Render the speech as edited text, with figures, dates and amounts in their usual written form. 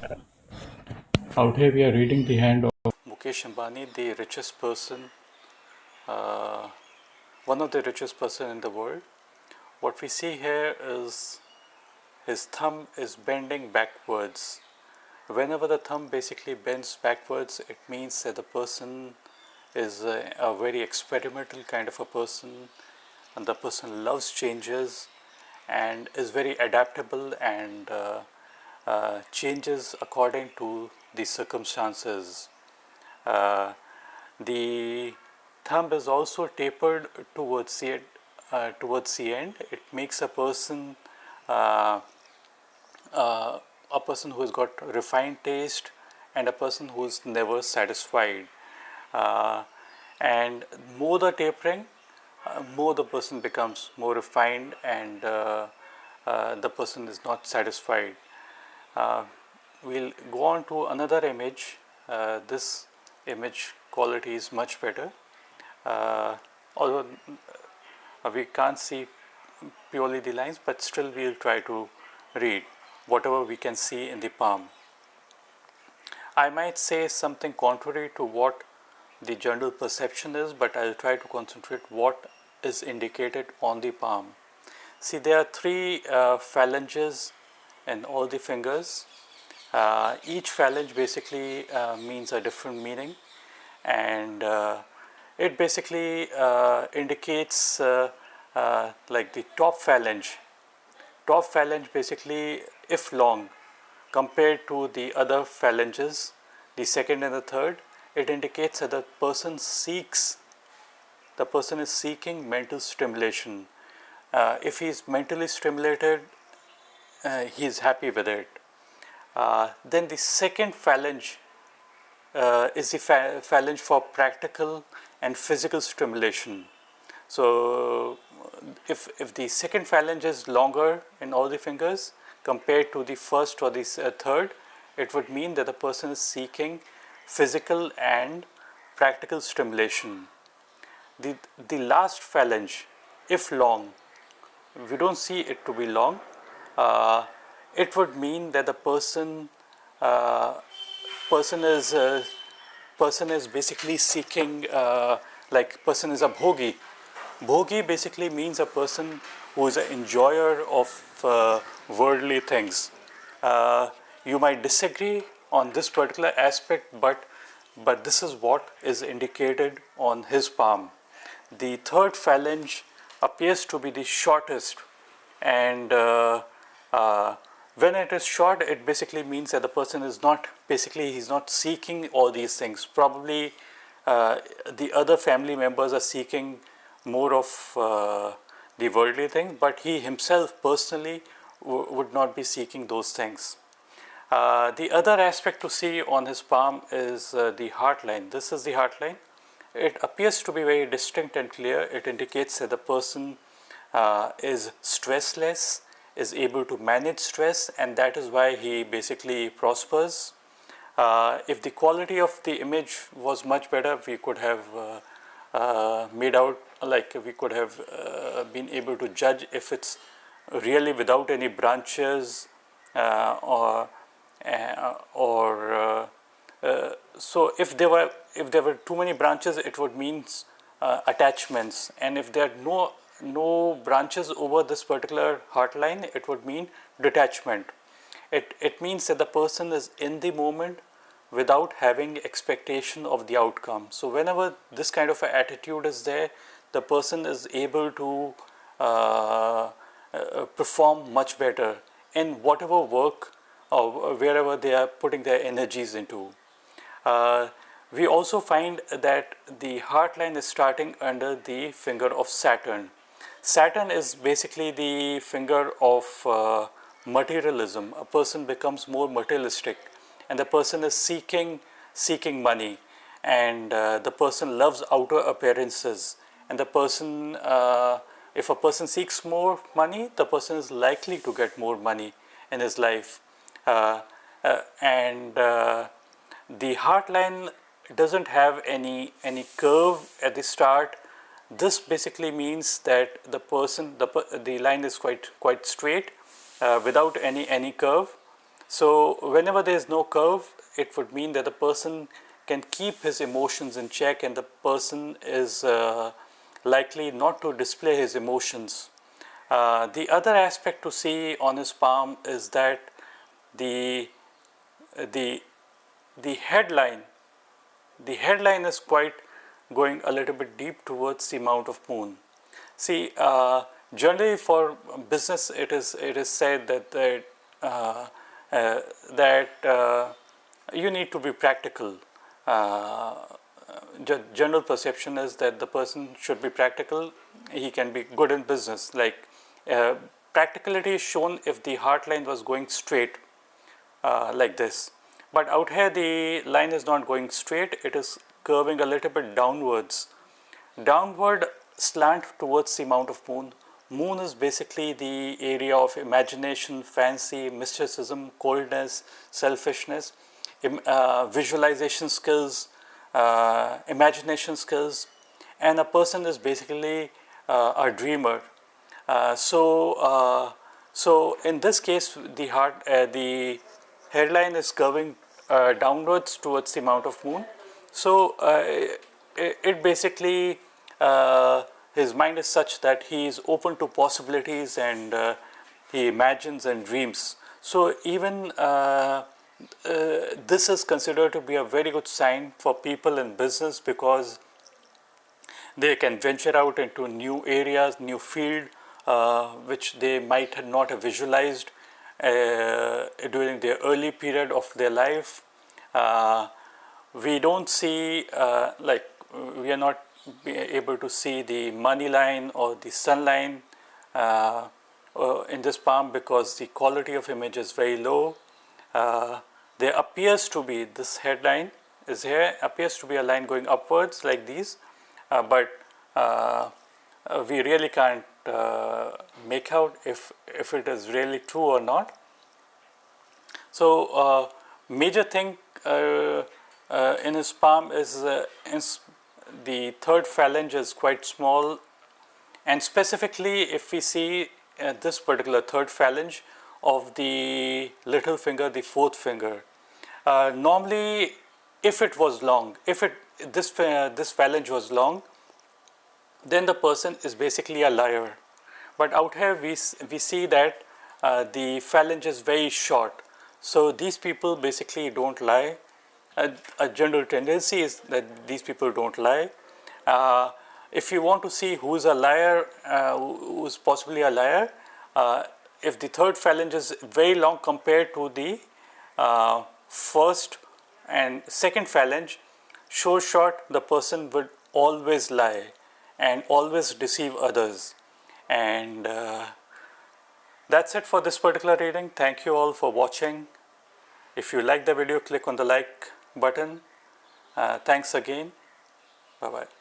Out here we are reading the hand of Mukesh Ambani, the richest person, uh, one of the richest person in the world. What we see here is his thumb is bending backwards. Whenever the thumb basically bends backwards, it means that the person is a very experimental kind of a person, and the person loves changes and is very adaptable and changes according to the circumstances. Uh, the thumb is also tapered towards the end. It makes uh, a person who has got refined taste and a person who is never satisfied. Uh, and more the tapering, more the person becomes more refined and the person is not satisfied. Uh, we'll go on to another image. This image quality is much better, although we can't see purely the lines, but still we'll try to read whatever we can see in the palm. I might say something contrary to what the general perception is, but I'll try to concentrate what is indicated on the palm. See, there are three phalanges in all the fingers. Each phalange basically means a different meaning, and it basically indicates like the top phalange. Top phalange basically, if long, compared to the other phalanges, the second and the third, it indicates that the person is seeking mental stimulation. If he is mentally stimulated, he is happy with it. Then the second phalange is the phalange for practical and physical stimulation. So if the second phalange is longer in all the fingers compared to the first or the third, it would mean that the person is seeking physical and practical stimulation. The last phalange, if long, we don't see it to be long, it would mean that the uh, person is basically seeking, like person is a bhoghi. Bhoghi basically means a person who is an enjoyer of worldly things. You might disagree on this particular aspect, but this is what is indicated on his palm. The third phalange appears to be the shortest, and when it is short, it basically means that the person is not he's not seeking all these things. Probably the other family members are seeking more of the worldly thing, but he himself personally would not be seeking those things. The other aspect to see on his palm is the heart line. This is the heart line. It appears to be very distinct and clear. It indicates that the person is stressless, is able to manage stress, and that is why he basically prospers. If the quality of the image was much better, we could have made out, like we could have been able to judge if it's really without any branches or so if there were too many branches, it would mean attachments, and if there are no branches over this particular heart line, it would mean detachment. It means that the person is in the moment without having expectation of the outcome. So whenever this kind of attitude is there, the person is able to perform much better in whatever work or wherever they are putting their energies into. We also find that the heart line is starting under the finger of Saturn. Saturn is basically the finger of materialism. A person becomes more materialistic, and the person is seeking money, and the person loves outer appearances, and the person if a person seeks more money, the person is likely to get more money in his life. And the heart line doesn't have any curve at the start. This basically means that the line is quite straight without any curve. So whenever there is no curve, it would mean that the person can keep his emotions in check, and the person is likely not to display his emotions. The other aspect to see on his palm is that the the the headline the headline is quite going a little bit deep towards the mount of moon. See, generally for business, it is said that uh, you need to be practical. Uh, General perception is that the person should be practical. He can be good in business. Like uh, practicality is shown if the heart line was going straight like this. But out here the line is not going straight, it is curving a little bit downwards. Downward slant towards the mount of moon. Moon is basically the area of imagination, fancy, mysticism, coldness, selfishness, visualization skills, imagination skills, and a person is basically a dreamer. So in this case, the hairline is curving downwards towards the mount of moon. So it basically his mind is such that he is open to possibilities, and he imagines and dreams. So even this is considered to be a very good sign for people in business, because they can venture out into new areas, new field, which they might not have visualized during their early period of their life. We don't see, we are not able to see the money line or the sun line in this palm, because the quality of image is very low. There appears to be, this headline is here, appears to be a line going upwards like these, but we really can't make out if it is really true or not. So major thing in his palm is the third phalange is quite small, and specifically if we see this particular third phalange of the little finger, the fourth finger, normally if it was long, if this phalange was long, then the person is basically a liar. But out here we see that the phalange is very short. So these people basically don't lie. A general tendency is that these people don't lie. If you want to see who's a liar, who's possibly a liar, if the third phalange is very long compared to the first and second phalange, sure shot the person would always lie and always deceive others. And that's it for this particular reading. Thank you all for watching. If you like the video, click on the like button. Thanks again. Bye bye.